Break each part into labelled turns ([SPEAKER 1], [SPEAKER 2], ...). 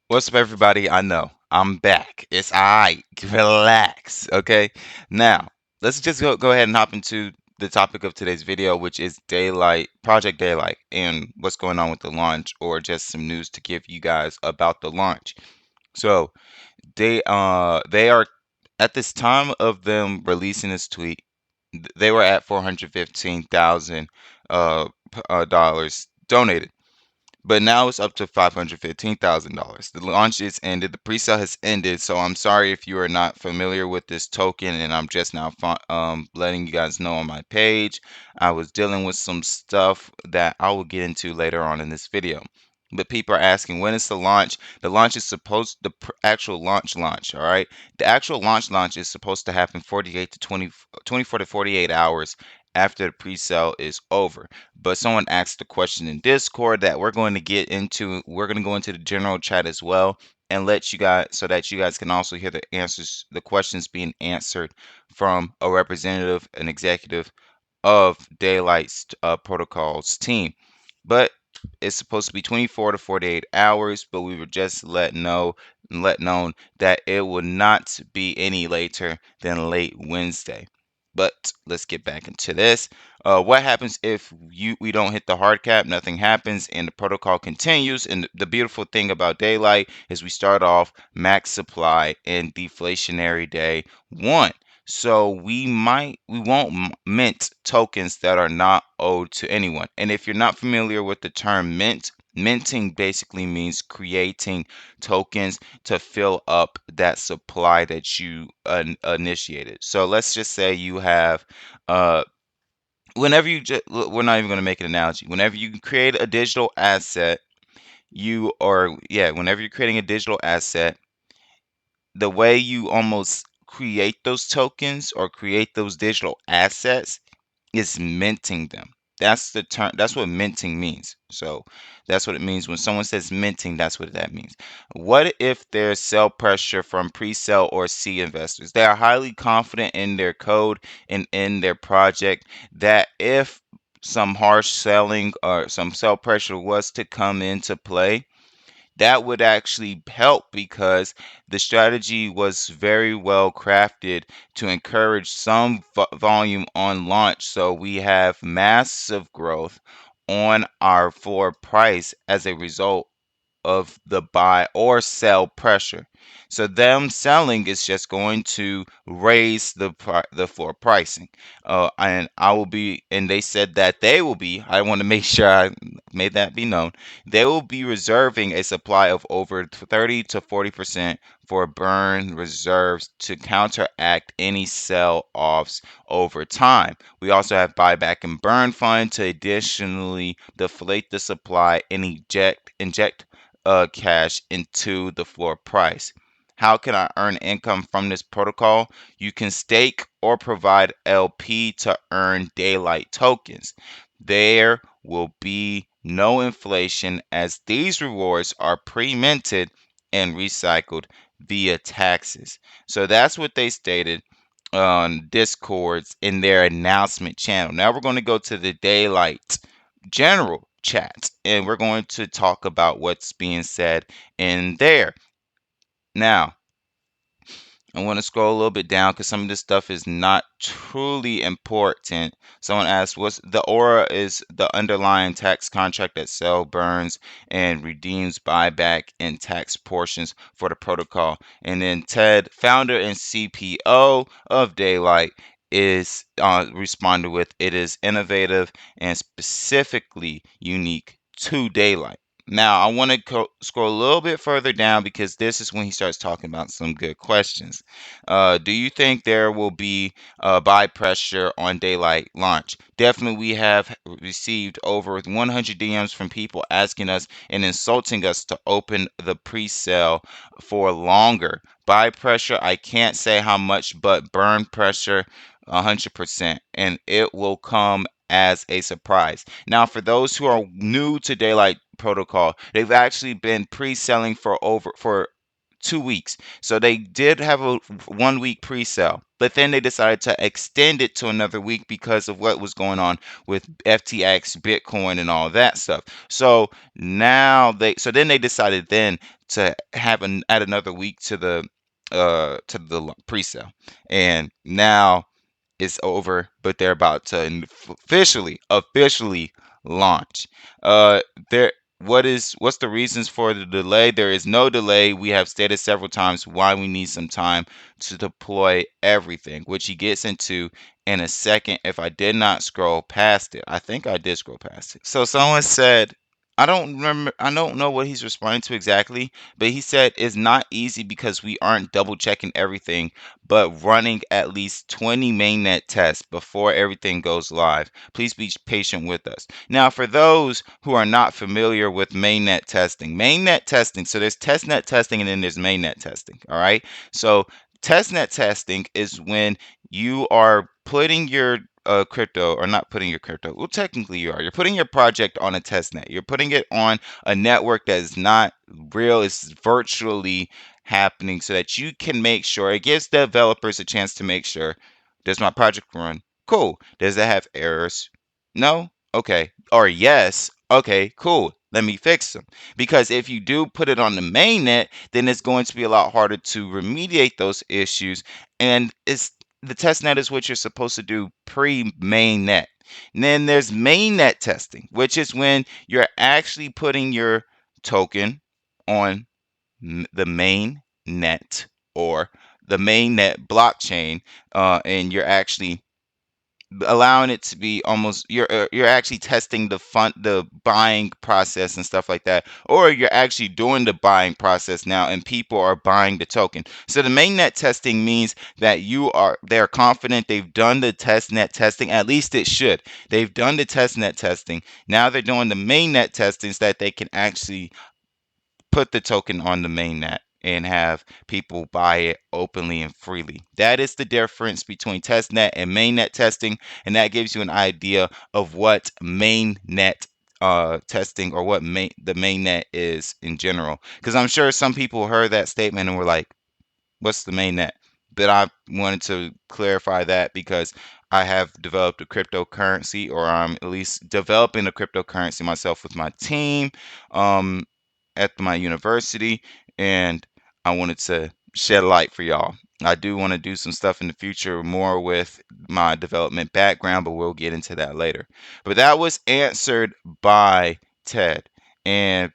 [SPEAKER 1] What's up, everybody? I know I'm back. It's alright. Relax, okay? Now, let's just go ahead and hop into the topic of today's video, which is DayLight, Project DayLight, and what's going on with the launch, or just some news to give you guys about the launch. So, they are at this time of them releasing this tweet, they were at 415,000 dollars donated. But now it's up to $515,000. The launch is ended. The pre-sale has ended. So I'm sorry if you are not familiar with this token, and I'm just now letting you guys know on my page. I was dealing with some stuff that I will get into later on in this video. But people are asking, when is the launch? The launch is supposed, actual launch, all right? The actual launch is supposed to happen 48 to 24 to 48 hours after the pre-sale is over. But someone asked a question in Discord that we're going to get into. We're going to go into the general chat as well and let you guys, so that you guys can also hear the answers, the questions being answered from a representative, an executive of DayLight's protocols team. But it's supposed to be 24 to 48 hours, but we were just let known that it will not be any later than late Wednesday. But let's get back into this. What happens if we don't hit the hard cap? Nothing happens, and the protocol continues. And the beautiful thing about DayLight is we start off max supply in deflationary day one. So we won't mint tokens that are not owed to anyone. And if you're not familiar with the term mint, minting basically means creating tokens to fill up that supply that you initiated. So let's just say you have whenever you just, we're not even going to make an analogy. Whenever you create a digital asset, whenever you're creating a digital asset, the way you almost create those tokens or create those digital assets is minting them. That's the term. That's what minting means. So that's what it means when someone says minting. That's what that means. What if there's sell pressure from pre-sale or C investors? They are highly confident in their code and in their project that if some harsh selling or some sell pressure was to come into play, that would actually help because the strategy was very well crafted to encourage some volume on launch. So we have massive growth on our floor price as a result of the buy or sell pressure. So them selling is just going to raise the floor pricing. And I will be, and they said that they will be. I want to make sure I made that be known. They will be reserving a supply of over 30 to 40% for burn reserves to counteract any sell offs over time. We also have buyback and burn fund to additionally deflate the supply and inject cash into the floor price. How can I earn income from this protocol? You can stake or provide LP to earn DayLight tokens. There will be no inflation as these rewards are pre-minted and recycled via taxes. So that's what they stated on Discords in their announcement channel. Now we're going to go to the DayLight general chat and we're going to talk about what's being said in there. Now, I want to scroll a little bit down because some of this stuff is not truly important. Someone asked, "What's the Aura is the underlying tax contract that sell, burns, and redeems buyback and tax portions for the protocol?" And then Ted, founder and CPO of DayLight, is responded with, "It is innovative and specifically unique to DayLight." Now, I want to scroll a little bit further down because this is when he starts talking about some good questions. Do you think there will be buy pressure on DayLight launch? Definitely, we have received over 100 DMs from people asking us and insulting us to open the pre-sale for longer. Buy pressure, I can't say how much, but burn pressure, 100%, and it will come as a surprise. Now, for those who are new to DayLight Protocol, they've actually been pre-selling for 2 weeks. So they did have a 1 week pre-sale. but then they decided to extend it to another week because of what was going on with FTX, Bitcoin, and all that stuff. So so then they decided then to add another week to the pre-sale, and now is over, but they're about to officially launch. Uh, there. What's the reasons for the delay? There is no delay. We have stated several times why we need some time to deploy everything, which he gets into in a second. If I did not scroll past it, I think I did scroll past it. So someone said, I don't remember, I don't know what he's responding to exactly, but he said it's not easy because we aren't double checking everything but running at least 20 mainnet tests before everything goes live. Please be patient with us. Now, for those who are not familiar with mainnet testing, so there's testnet testing and then there's mainnet testing, all right? So testnet testing is when you are putting your crypto, or not putting your crypto, well, technically you're putting your project on a test net. You're putting it on a network that is not real, it's virtually happening, so that you can make sure it gives developers a chance to make sure, does my project run? Cool. Does it have errors? No? Okay. Or yes? Okay, cool. Let me fix them. Because if you do put it on the mainnet, then it's going to be a lot harder to remediate those issues. And the test net is what you're supposed to do pre-mainnet. And then there's mainnet testing, which is when you're actually putting your token on the main net, or the main net blockchain, and you're actually allowing it to be almost, you're actually testing the buying process and stuff like that, or you're actually doing the buying process now and people are buying the token. So the mainnet testing means that they're confident they've done the test net testing, at least it should. They've done the test net testing. Now they're doing the mainnet testing so that they can actually put the token on the mainnet and have people buy it openly and freely. That is the difference between testnet and mainnet testing, and that gives you an idea of what mainnet testing, or what the mainnet is in general. Because I'm sure some people heard that statement and were like, what's the mainnet? But I wanted to clarify that because I have developed a cryptocurrency, or I'm at least developing a cryptocurrency myself with my team. Um, at my university, and I wanted to shed light for y'all. I do want to do some stuff in the future more with my development background, but we'll get into that later. But that was answered by Ted. And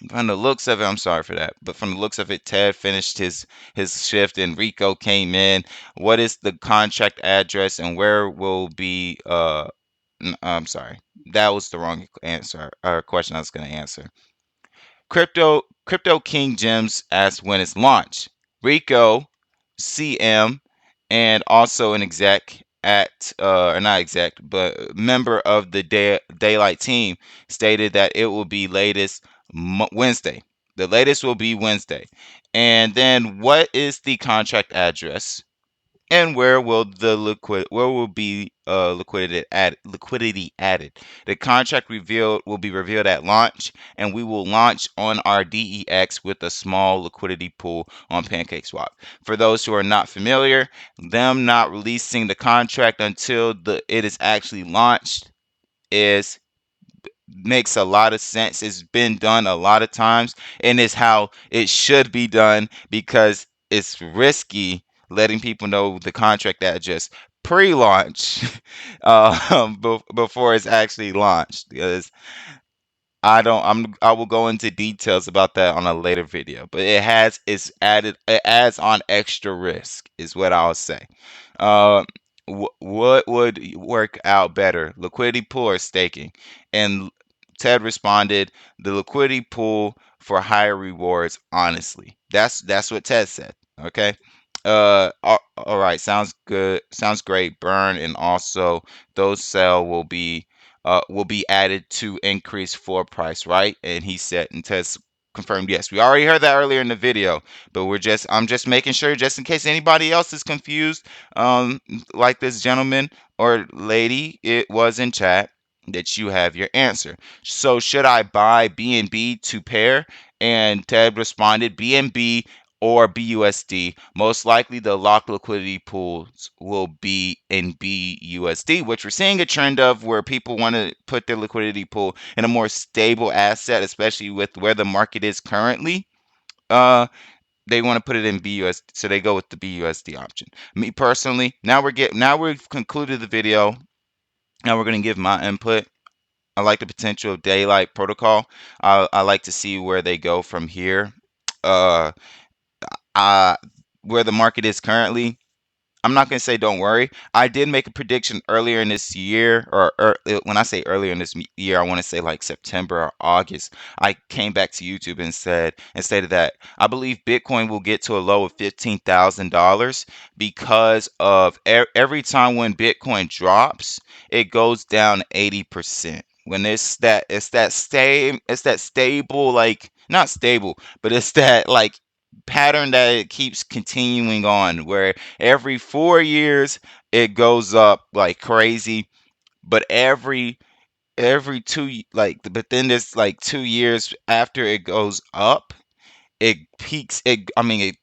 [SPEAKER 1] from the looks of it, I'm sorry for that, but from the looks of it, Ted finished his shift and Rico came in. What is the contract address and where will be I'm sorry. That was the wrong answer or question I was going to answer. Crypto King Gems asks when it's launched. Rico, CM, and also an exec or not exec, but member of the DayLight team stated that it will be latest Wednesday. The latest will be Wednesday. And then what is the contract address? And where will be liquidity added? The contract revealed will be revealed at launch, and we will launch on our DEX with a small liquidity pool on PancakeSwap. For those who are not familiar, them not releasing the contract until it is actually launched is makes a lot of sense. It's been done a lot of times, and it's how it should be done, because it's risky letting people know the contract address pre-launch before it's actually launched, because I will go into details about that on a later video, but it adds on extra risk is what I'll say. Uh, what would work out better, liquidity pool or staking? And Ted responded, the liquidity pool for higher rewards, honestly. That's what Ted said. Okay. All right, sounds good. Sounds great. Burn, and also those sell will be added to increase floor price, right? And he said, and Ted confirmed, yes. We already heard that earlier in the video, but I'm just making sure, just in case anybody else is confused, like this gentleman or lady it was in chat, that you have your answer. So should I buy BNB to pair? And Ted responded, BNB or BUSD. Most likely the locked liquidity pools will be in BUSD, which we're seeing a trend of where people want to put their liquidity pool in a more stable asset, especially with where the market is currently. They want to put it in BUSD, so they go with the BUSD option. Me personally, now we've concluded the video. Now we're going to give my input. I like the potential of DayLight protocol. I like to see where they go from here. Uh, uh, where the market is currently, I'm not going to say don't worry. I did make a prediction earlier in this year, or when I say earlier in this year, I want to say like September or August. I came back to YouTube and stated that I believe Bitcoin will get to a low of $15,000 because of every time when Bitcoin drops, it goes down 80%. When it's that stable, like not stable, but it's that like pattern that it keeps continuing on where every 4 years it goes up like crazy, but every but then there's like 2 years after it goes up, it peaks. It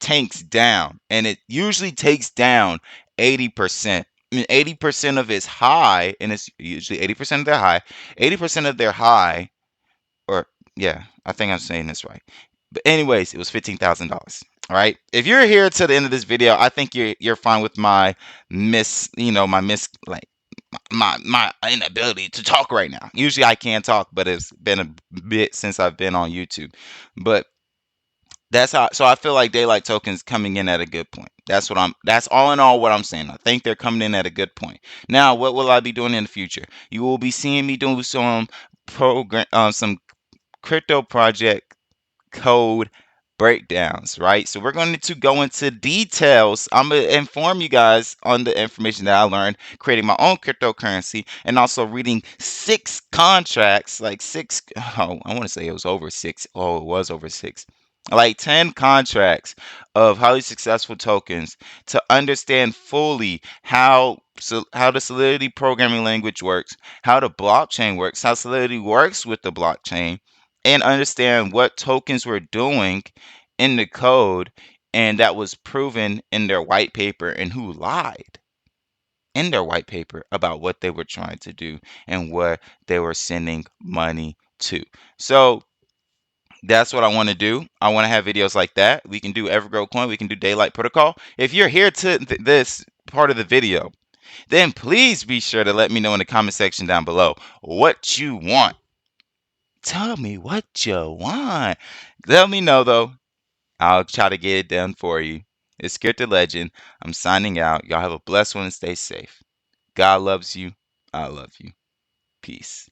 [SPEAKER 1] tanks down, and it usually takes down 80%. 80% of its high, and it's usually 80% of their high. 80% of their high, or yeah, I think I'm saying this right. But anyways, it was $15,000. All right. If you're here to the end of this video, I think you're fine with my my inability to talk right now. Usually I can talk, but it's been a bit since I've been on YouTube. But that's how. So I feel like DayLight tokens coming in at a good point. That's all in all what I'm saying. I think they're coming in at a good point. Now, what will I be doing in the future? You will be seeing me do some crypto project code breakdowns, right? So we're going to go into details. I'm going to inform you guys on the information that I learned creating my own cryptocurrency and also reading 6 contracts, like six, oh, I want to say it was over six. Oh, it was over six. Like 10 contracts of highly successful tokens to understand fully how the Solidity programming language works, how the blockchain works, how Solidity works with the blockchain, and understand what tokens were doing in the code and that was proven in their white paper and who lied in their white paper about what they were trying to do and where they were sending money to. So that's what I want to do. I want to have videos like that. We can do Evergrow Coin. We can do DayLight Protocol. If you're here to this part of the video, then please be sure to let me know in the comment section down below what you want. Tell me what you want. Let me know though. I'll try to get it done for you. It's Scared the Legend. I'm signing out. Y'all have a blessed one and stay safe. God loves you. I love you. Peace.